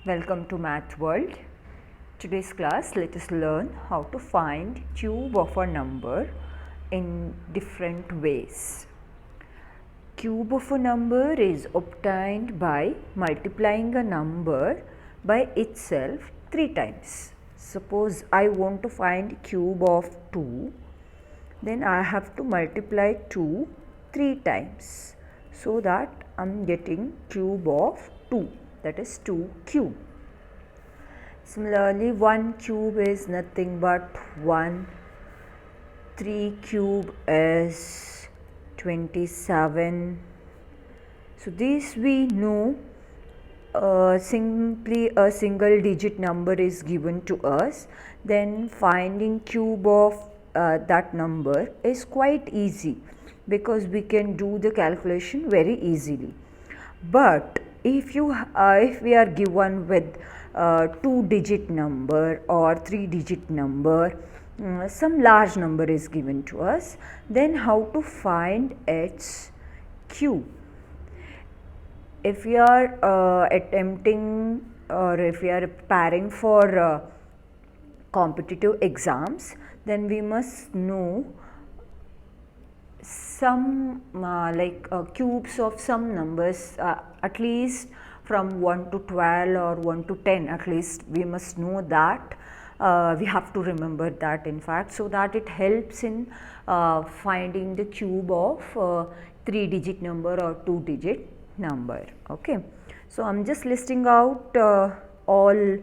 Welcome to Math World. Today's class, let us learn how to find cube of a number in different ways. Cube of a number is obtained by multiplying a number by itself 3 times. Suppose I want to find cube of 2, then I have to multiply 2 3 times so that I am getting cube of 2. That is 2 cube. Similarly, 1 cube is nothing but 1. 3 cube is 27. So these we know. Simply a single digit number is given to us, then finding cube of that number is quite easy because we can do the calculation very easily. But if we are given with 2-digit number or 3-digit number, some large number is given to us, then how to find its cube? If we are attempting or if we are preparing for competitive exams, then we must know some cubes of some numbers, at least from 1 to 12 or 1 to 10, at least we must know that. We have to remember that, in fact, so that it helps in finding the cube of 3-digit number or 2-digit number. Okay, so I'm just listing out all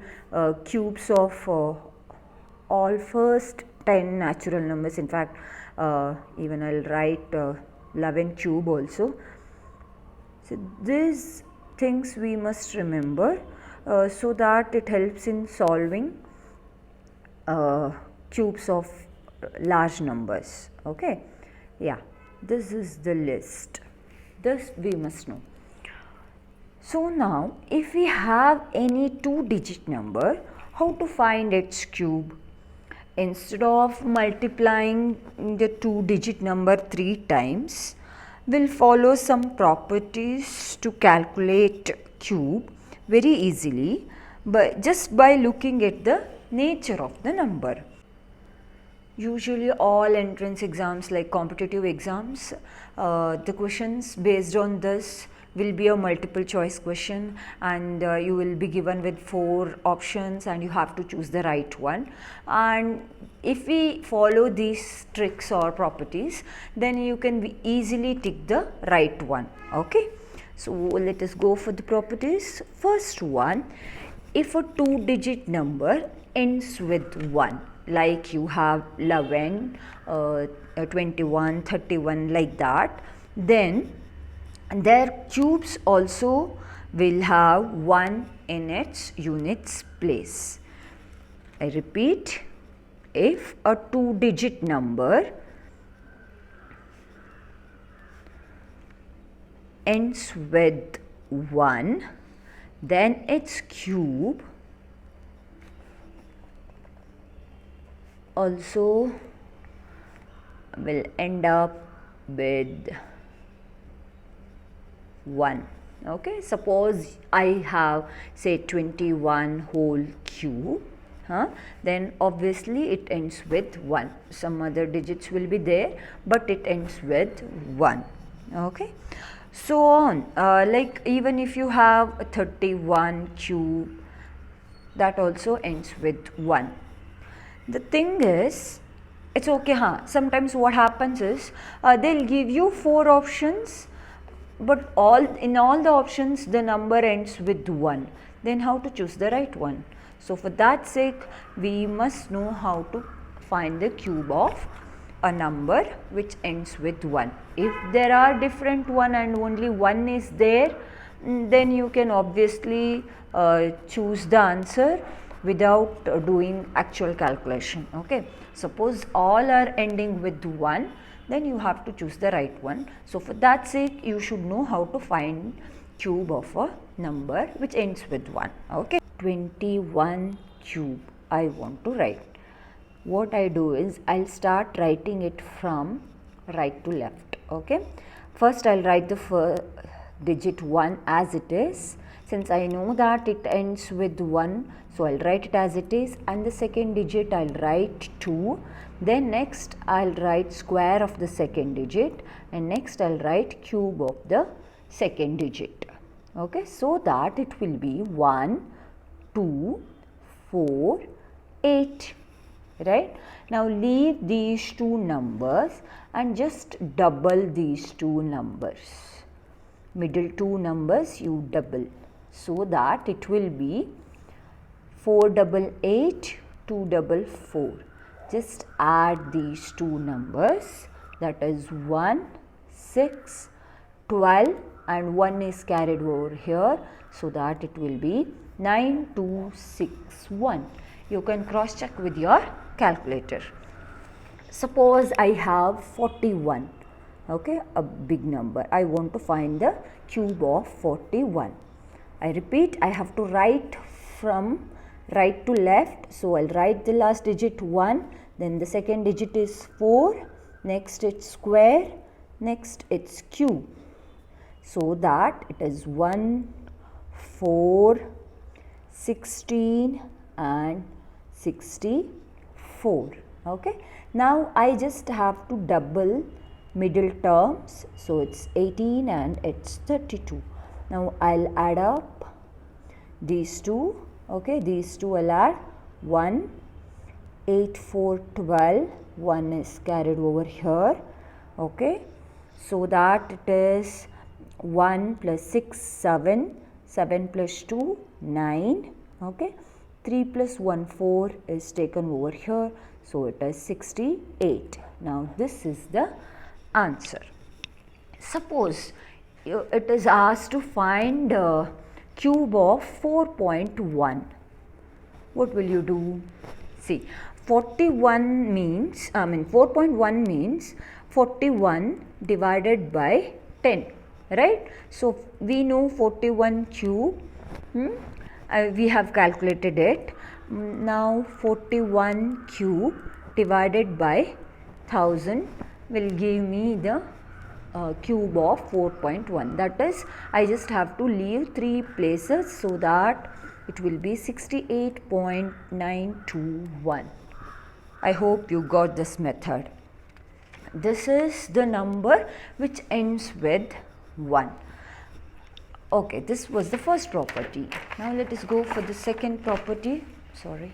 cubes of all first 10 natural numbers. In fact, even I'll write 11 cube also. So these things we must remember so that it helps in solving cubes of large numbers. Okay, yeah, this is the list. This we must know. So now, if we have any 2-digit number, how to find its cube? Instead of multiplying the 2-digit number 3 times, we'll follow some properties to calculate cube very easily, but just by looking at the nature of the number. Usually all entrance exams like competitive exams, the questions based on this will be a multiple choice question, and you will be given with 4 options and you have to choose the right one. And if we follow these tricks or properties, then you can easily tick the right one. Okay, so let us go for the properties. First one, if a 2-digit number ends with 1, like you have 11, 21, 31, like that, then their cubes also will have 1 in its units place. I repeat, if a 2-digit number ends with 1, then its cube also will end up with 1. Okay, suppose I have say 21 whole cube, then obviously it ends with 1. Some other digits will be there, but it ends with 1. Okay, so on, like even if you have a 31 cube, that also ends with 1. The thing is, it's okay, sometimes what happens is they'll give you 4 options, but in all the options the number ends with 1. Then how to choose the right one? So for that sake, we must know how to find the cube of a number which ends with 1. If there are different one and only 1 is there, then you can obviously choose the answer without doing actual calculation. Okay, suppose all are ending with 1, then you have to choose the right one. So for that sake, you should know how to find cube of a number which ends with 1. Okay, 21 cube I want to write. What I do is, I'll start writing it from right to left. Okay, first I'll write the first digit 1 as it is, Since I know that it ends with 1, so I'll write it as it is, and the second digit I'll write 2. Then next I'll write square of the second digit, and next I'll write cube of the second digit. Okay, so that it will be 1, 2, 4, 8. Right? Now leave these two numbers and just double these two numbers. Middle two numbers you double, so that it will be 488, 244. Just add these two numbers, that is 1, 6, 12, and 1 is carried over here, so that it will be 9261. You can cross check with your calculator. Suppose I have 41, okay, a big number. I want to find the cube of 41. I repeat, I have to write from right to left, so I'll write the last digit 1, then the second digit is 4, next it's square, next it's cube, so that it is 1, 4, 16 and 64. Okay, now I just have to double middle terms, so it's 18 and it's 32. Now I'll add up these two. Okay, these two I'll add 1, 8, 4, 12, 1 is carried over here. Okay, so that it is 1 plus 6, 7, 7 plus 2, 9. Okay, 3 plus 1, 4 is taken over here, so it is 68. Now this is the answer. Suppose it is asked to find cube of 4.1. What will you do? See, 41 means, 4.1 means 41 divided by 10, right? So we know 41 cube, we have calculated it. Now 41 cube divided by 1000 will give me the cube of 4.1. That is, I just have to leave 3 places, so that it will be 68.921. I hope you got this method. This is the number which ends with 1. Okay, this was the first property. Now let us go for the second property. Sorry.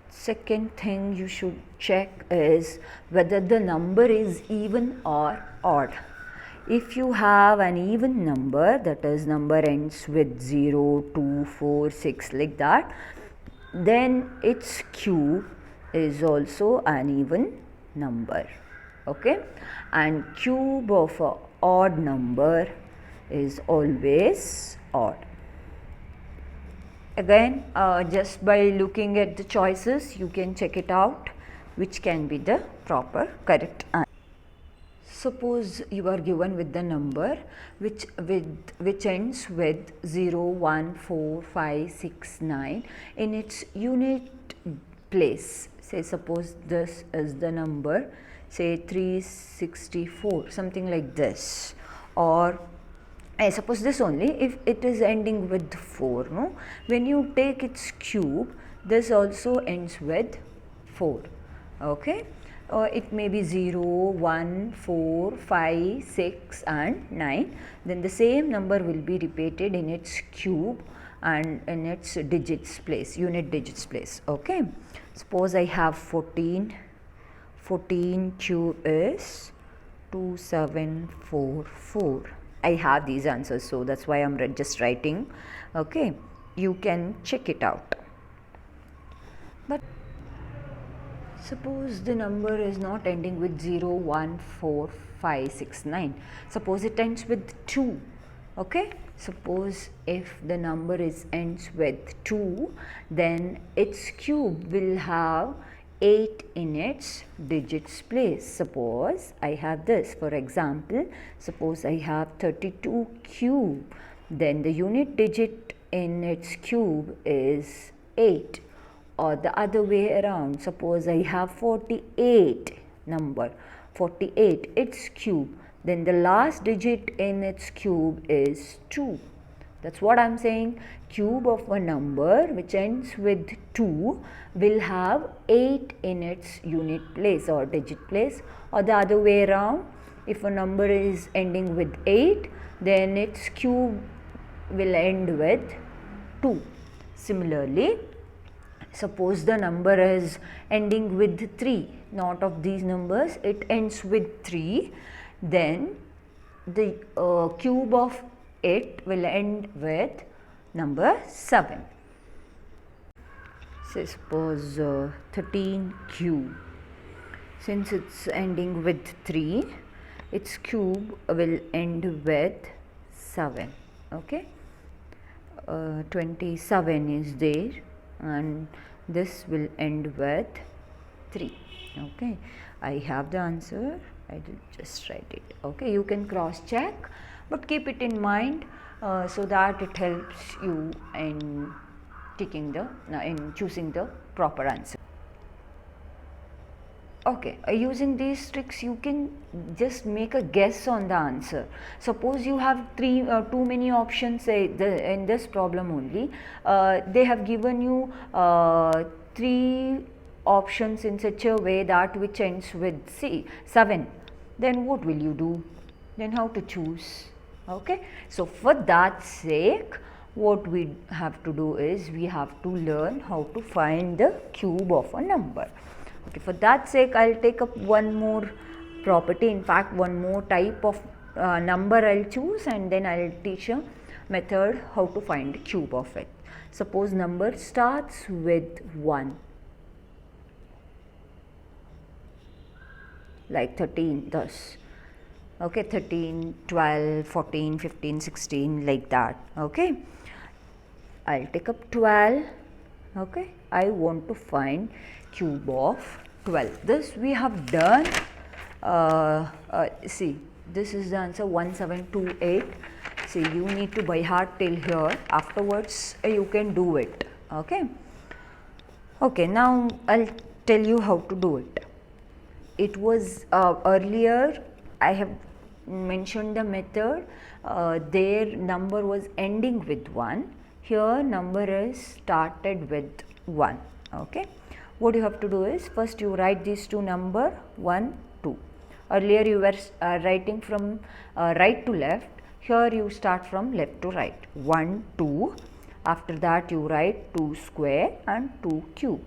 Second thing you should check is whether the number is even or odd. If you have an even number, that is number ends with 0, 2, 4, 6 like that, then its cube is also an even number. Okay, and cube of an odd number is always odd. Again, just by looking at the choices, you can check it out which can be the proper correct answer. Suppose you are given with the number which ends with 0, 1, 4, 5, 6, 9 in its unit place. Say suppose this is the number, say 364, something like this, or I suppose this only if it is ending with 4. No, when you take its cube, this also ends with 4. Okay, it may be 0, 1, 4, 5, 6 and 9. Then the same number will be repeated in its cube and in its digits place, unit digits place. Okay, suppose I have 14. 14 cube is 2744. I have these answers, so that's why I'm just writing. Okay, you can check it out. But suppose the number is not ending with 0, 1, 4, 5, 6, 9. Suppose it ends with 2. Okay, suppose if the number ends with 2, then its cube will have 8 in its digits place. Suppose I have this, for example, suppose I have 32 cube, then the unit digit in its cube is 8, or the other way around, suppose I have 48 number, 48 its cube, then the last digit in its cube is 2. That's what I'm saying. Cube of a number which ends with 2 will have 8 in its unit place or digit place, or the other way around. If a number is ending with 8, then its cube will end with 2. Similarly, suppose the number is ending with 3, not of these numbers, it ends with 3, then the cube of it will end with number 7. So suppose 13 cube, since it's ending with 3, its cube will end with 7. Okay, 27 is there and this will end with 3. Okay, I have the answer. I will just write it. Okay, you can cross check, but keep it in mind so that it helps you in choosing the proper answer. Okay, using these tricks you can just make a guess on the answer. Suppose you have too many options in this problem only. They have given you 3 options in such a way that which ends with 7. Then what will you do? Then how to choose? Okay, so for that sake, what we have to do is we have to learn how to find the cube of a number. Okay, for that sake, I'll take up one more property, in fact one more type of number I'll choose, and then I'll teach a method how to find the cube of it. Suppose number starts with 1, like 13 thus. Okay, 13, 12, 14, 15, 16, like that. Okay, I'll take up 12. Okay, I want to find cube of 12. This we have done. See, this is the answer 1728. See, you need to by heart till here. Afterwards, you can do it. Okay. Okay, now I'll tell you how to do it. It was earlier I have mentioned the method. Their number was ending with 1. Here number is started with 1. Okay, what you have to do is first you write these two number 1, 2. Earlier you were writing from right to left. Here you start from left to right. 1, 2. After that you write 2 square and 2 cube.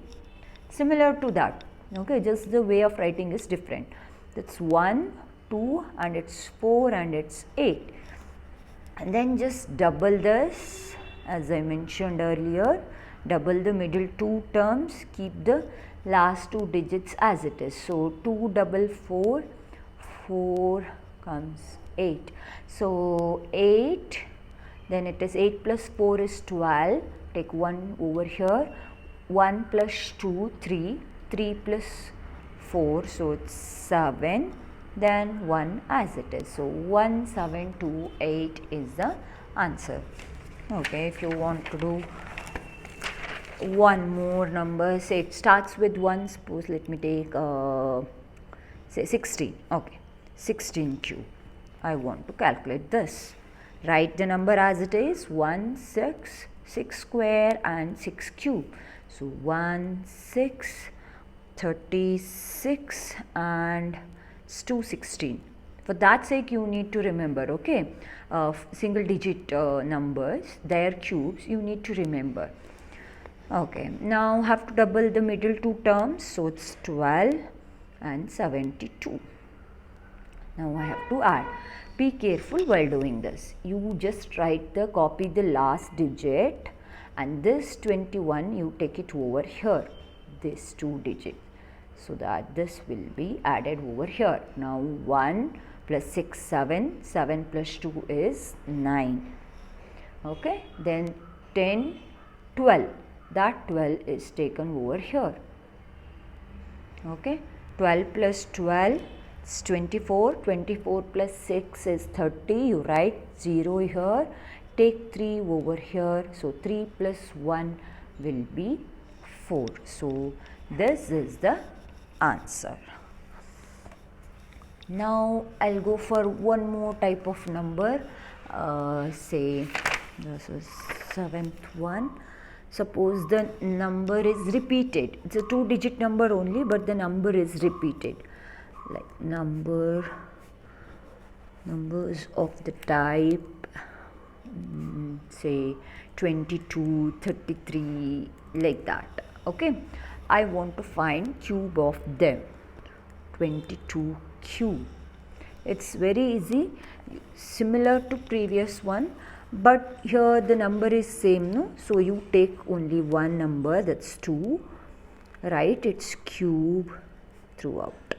Similar to that. Okay, just the way of writing is different. That's 1, 2 and it's 4 and it's 8. And then just double this. As I mentioned earlier, double the middle 2 terms, keep the last 2 digits as it is. So 2 double 4, 4 comes 8. So 8, then it is 8 plus 4 is 12. Take 1 over here. 1 plus 2, 3. 3 plus 4, so it's 7. Then 1 as it is. So 1728 is the answer. Okay, if you want to do one more number, say it starts with 1, suppose let me take say 16. Okay, 16 cube. I want to calculate this. Write the number as it is, 1, 6, 6 square and 6 cube. So 1, 6, 36 and 2, 16. For that sake you need to remember, okay, single digit numbers, their cubes you need to remember. Okay, now have to double the middle 2 terms, so it's 12 and 72. Now I have to add. Be careful while doing this. You just copy the last digit, and this 21 you take it over here, this 2 digit, so that this will be added over here. Now 1 plus 6, 7, 7 plus 2 is 9. Okay, then 10, 12, that 12 is taken over here. Okay, 12 plus 12 is 24, 24 plus 6 is 30, you write 0 here, take 3 over here, so 3 plus 1 will be 4. So this is the answer. Now I'll go for one more type of number. Say this is 7th one. Suppose the number is repeated. It's a 2-digit number only, but the number is repeated. Like numbers of the type say 22, 33, like that. Okay, I want to find cube of them. 22 cube. It's very easy, similar to previous one, but here the number is same, no? So you take only one number, that's 2, write its cube throughout.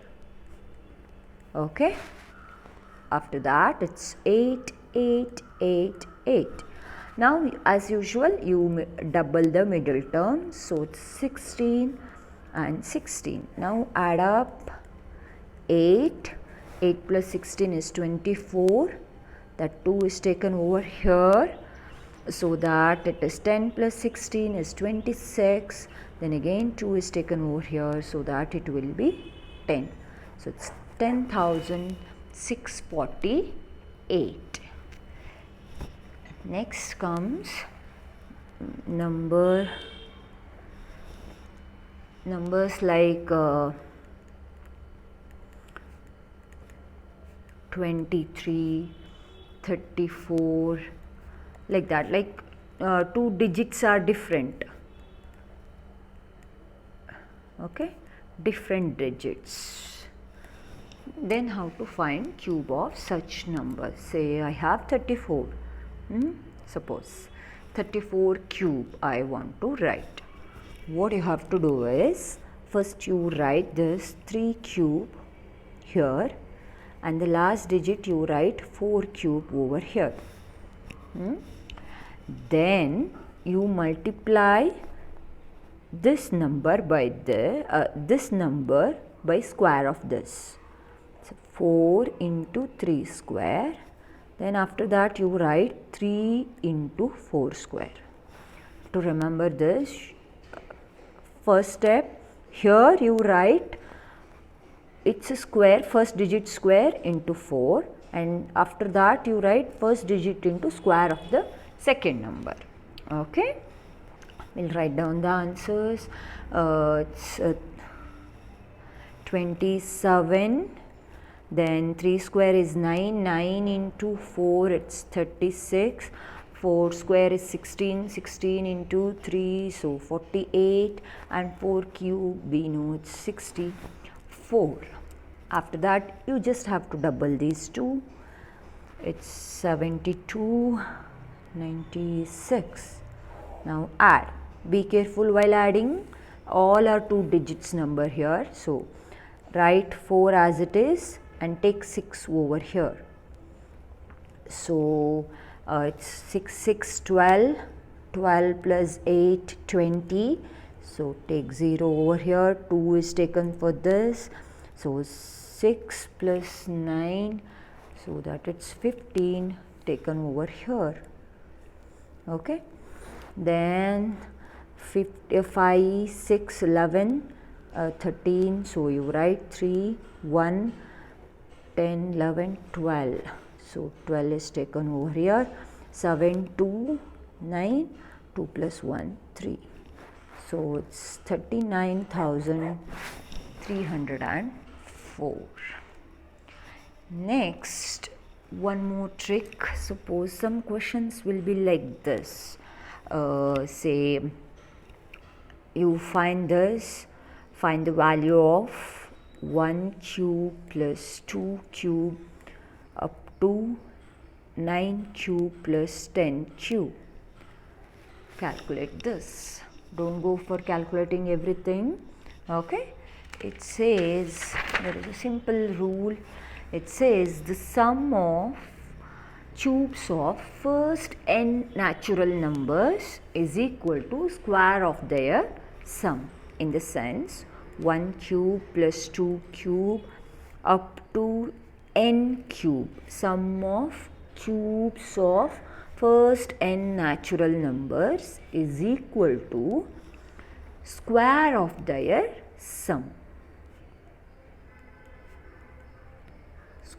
Okay, after that it's 8, 8, 8, 8. Now as usual you double the middle term, so it's 16 and 16. Now add up 8 plus 16 is 24, that 2 is taken over here, so that it is 10 plus 16 is 26, then again 2 is taken over here, so that it will be 10. So it's 10,648. Next comes numbers like 23, 34, like that, like 2 digits are different. Okay, different digits. Then how to find cube of such numbers? Say I have 34. Suppose 34 cube I want to write. What you have to do is, first you write this 3 cube here, and the last digit you write 4 cube over here. Then you multiply this number by this number by square of this. So 4 into 3 square. Then after that you write 3 into 4 square. To remember this, first step, here you write it's a square, first digit square into 4, and after that you write first digit into square of the second number. Okay, we'll write down the answers. It's 27, then 3 square is 9, 9 into 4 it's 36, 4 square is 16, 16 into 3, so 48, and 4 cube we know it's 64. After that you just have to double these two, it's 72, 96. Now add, be careful while adding, all are 2 digits number here, so write 4 as it is and take 6 over here. So it's 6, 6, 12, 12 plus 8, 20, so take 0 over here, 2 is taken for this, so 6 plus 9, so that it's 15 taken over here. Okay, then 5, 6, 11, 13, so you write 3, 1, 10, 11, 12, so 12 is taken over here, 7, 2, 9, 2 plus 1, 3, so it's 39,304. Next, one more trick. Suppose some questions will be like this. Say you find this, find the value of 1 cube plus 2 cube up to 9 cube plus 10 cube. Calculate this. Don't go for calculating everything. Okay, it says, there is a simple rule. It says the sum of cubes of first n natural numbers is equal to square of their sum, in the sense 1 cube plus 2 cube up to n cube, sum of cubes of first n natural numbers is equal to square of their sum.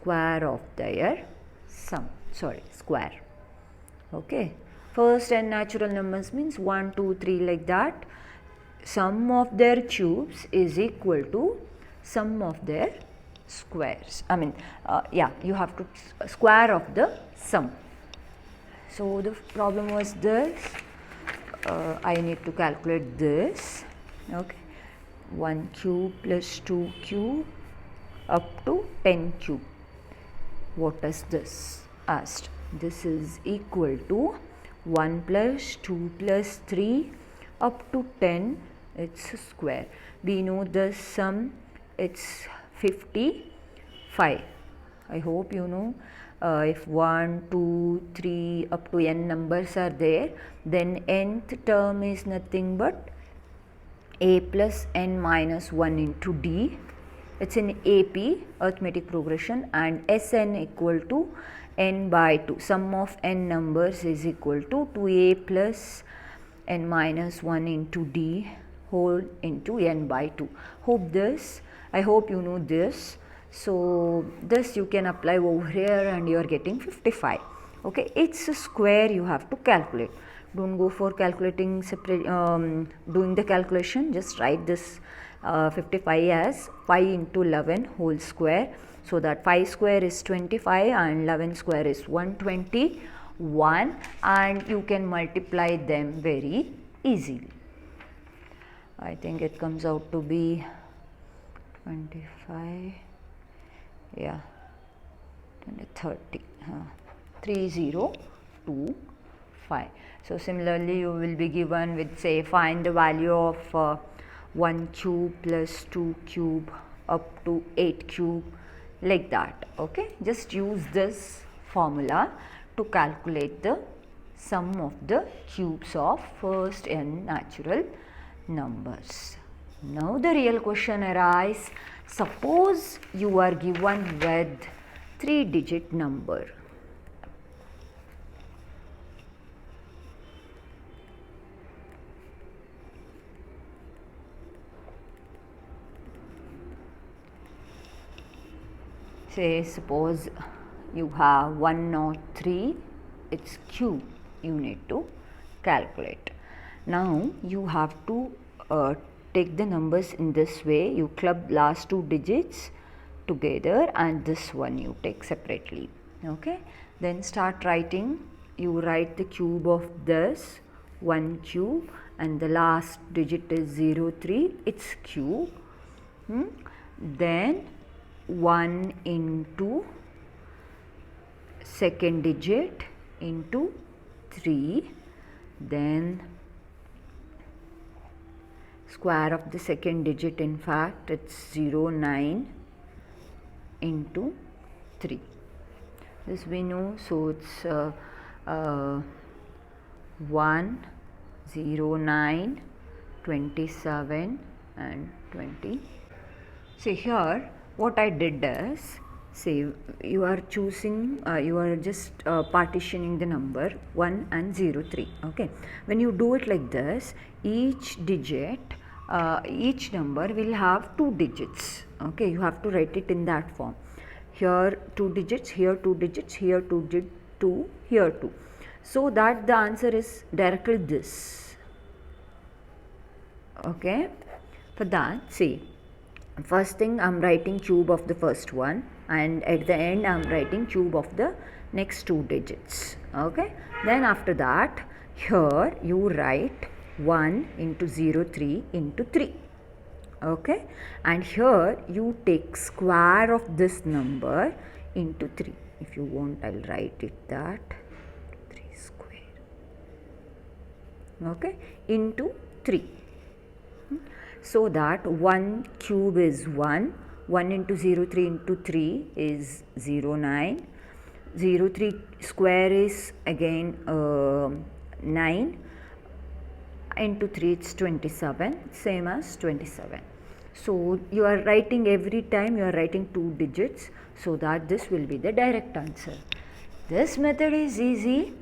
square of their square. Okay, first n natural numbers means 1, 2, 3 like that. Sum of their cubes is equal to sum of their squares. You have to square of the sum. So the problem was this. I need to calculate this. Okay, 1 cube plus 2 cube up to 10 cube. What is this asked? This is equal to 1 plus 2 plus 3 up to 10. It's a square. We know the sum, it's 55. I hope you know. If 1, 2, 3 up to n numbers are there, then nth term is nothing but a plus n minus 1 into d. It's in AP, arithmetic progression, and Sn equal to n by 2. Sum of n numbers is equal to 2a plus n minus 1 into d whole into n by 2. I hope you know this. So this you can apply over here and you are getting 55. Okay, it's a square you have to calculate. Don't go for calculating separate, doing the calculation. Just write this 55 as 5 into 11 whole square. So that 5 square is 25 and 11 square is 121, and you can multiply them very easily. I think it comes out to be 25, yeah, 30, 3025. So similarly you will be given with, say, find the value of 1 cube plus 2 cube up to 8 cube, like that. Okay, just use this formula to calculate the sum of the cubes of first n natural numbers. Now the real question arises. Suppose you are given with 3-digit number. Say suppose you have 103, its cube you need to calculate. Now you have to take the numbers in this way. You club last 2 digits together and this one you take separately. Okay, then start writing. You write the cube of this 1 cube and the last digit is 03, its cube. Then 1 into second digit into 3, then square of the second digit, in fact it's 09 into 3. This we know, so it's 1, 09, 27 and 20. See here what I did is, say you are choosing, you are just partitioning the number 1 and 03. Okay, when you do it like this, each digit, each number will have 2 digits. Okay, you have to write it in that form. Here 2 digits, here 2 digits, here 2 digits, 2, here 2. So that the answer is directly this. Okay, for that, see, first thing I am writing cube of the first one, and at the end I am writing cube of the next 2 digits. Okay, then after that here you write 1 into 03 into 3. Okay, and here you take square of this number into 3. If you want, I'll write it that 3 square. Okay, into 3. So that 1 cube is 1, 1 into 03 into 3 is 09, 03 square is again 9, into 3 it's 27, same as 27. So you are writing, every time you are writing 2 digits, so that this will be the direct answer. This method is easy.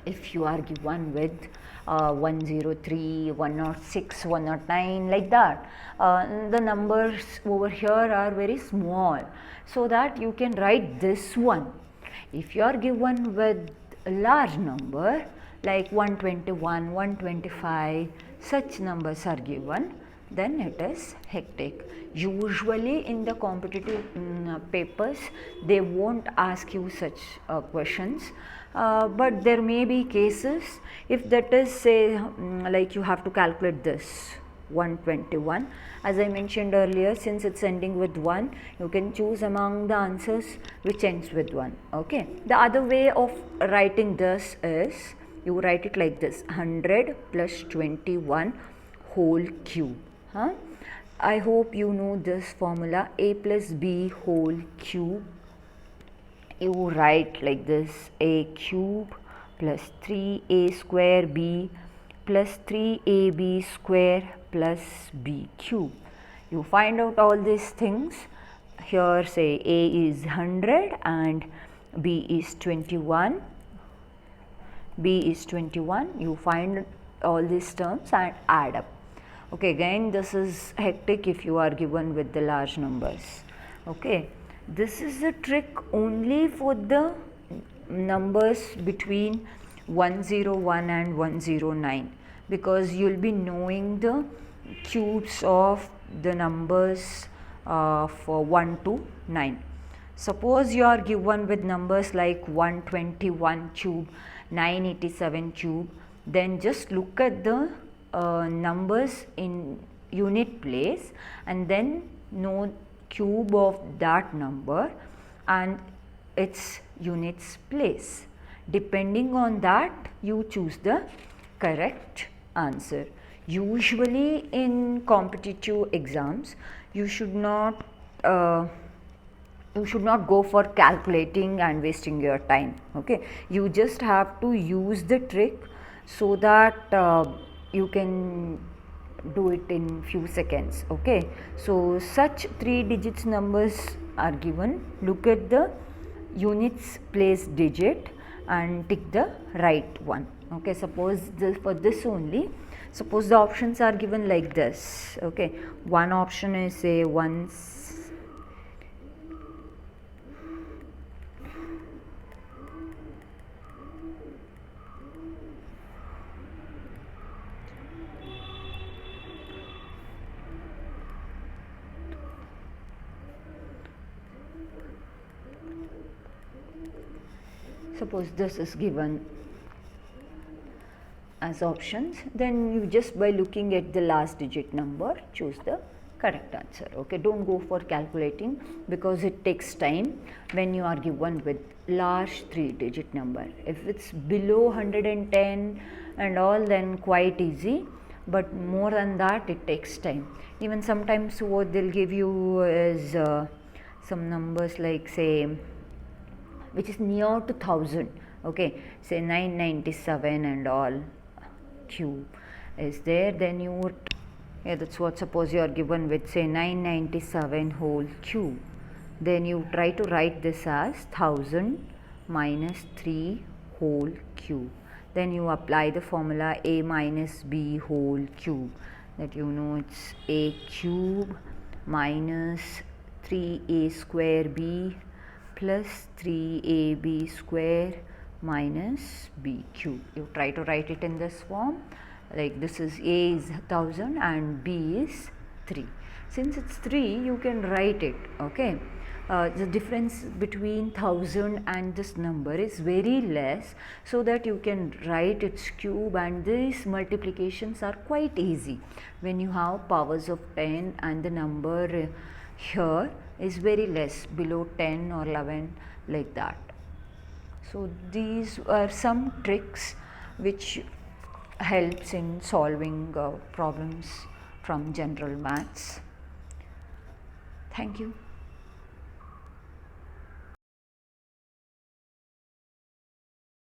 if you are given with 103, 106, 109 like that, the numbers over here are very small, so that you can write this one. If you are given with a large number like 121, 125, such numbers are given, then it is hectic. Usually in the competitive papers, they won't ask you such questions, but there may be cases if that is, say, like you have to calculate this 121. As I mentioned earlier, since it's ending with 1, you can choose among the answers which ends with 1. Okay. The other way of writing this is, you write it like this: 100 plus 21 whole cube. I hope you know this formula, a plus b whole cube. You write like this: a cube plus 3a square b plus 3ab square plus b cube. You find out all these things. Here, say a is 100 and b is 21. b is 21. You find all these terms and add up. Okay, again this is hectic if you are given with the large numbers. Okay, this is a trick only for the numbers between 101 and 109, because you will be knowing the cubes of the numbers for 1 to 9. Suppose you are given with numbers like 121 cube, 987 cube, then just look at the numbers in unit place and then know cube of that number and its units place. Depending on that, you choose the correct answer. Usually in competitive exams, you should not go for calculating and wasting your time. Okay, you just have to use the trick so that you can do it in few seconds. Okay, so such 3 digits numbers are given. Look at the units place digit and tick the right one. Okay, suppose for this only, suppose the options are given like this. Okay, one option is, say, suppose this is given as options, then you just by looking at the last digit number choose the correct answer. Okay, don't go for calculating because it takes time when you are given with large 3 digit number. If it's below 110 and all, then quite easy, but more than that it takes time. Even sometimes what they'll give you is some numbers like, say, which is near to 1000. Okay, say 997 and all cube is there, then you would, that's what, suppose you are given with, say, 997 whole cube, then you try to write this as 1000 minus 3 whole cube. Then you apply the formula a minus b whole cube, that you know it's a cube minus 3a square b plus 3ab square minus b cube. You try to write it in this form, like this is a is 1000 and b is 3. Since it's 3, you can write it. Okay, the difference between 1000 and this number is very less, so that you can write its cube, and these multiplications are quite easy when you have powers of 10 and the number here is very less, below 10 or 11, like that. So these are some tricks which helps in solving problems from general maths. Thank you.